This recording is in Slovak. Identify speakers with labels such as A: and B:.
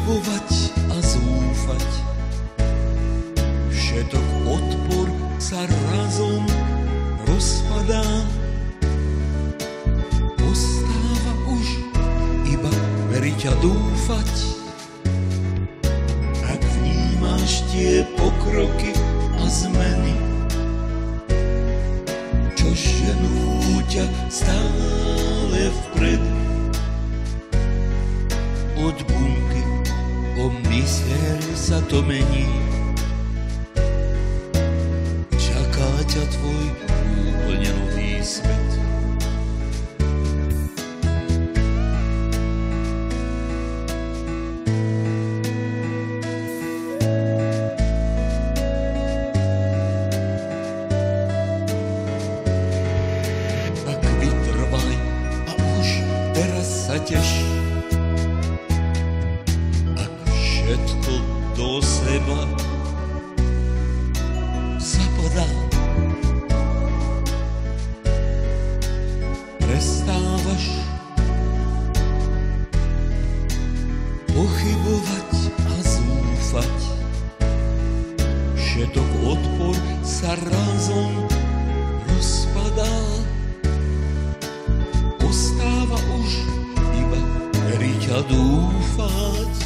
A: Pochybovať a zúfať, všetok odpor sa razom rozpadá. Ostáva už iba veriť a dúfať. Ak vnímaš tie pokroky a zmeny, čo ženú ťa stále vpred, od bunky o myseľ sa to mení. Čaká ťa tvoj úplne nový svet. Tak vytrvaj a už teraz sa teš. Všetko do seba zapadá. Prestávaš pochybovať a zúfať, všetok odpor sa razom rozpadá. Ostáva už iba veriť a dúfať.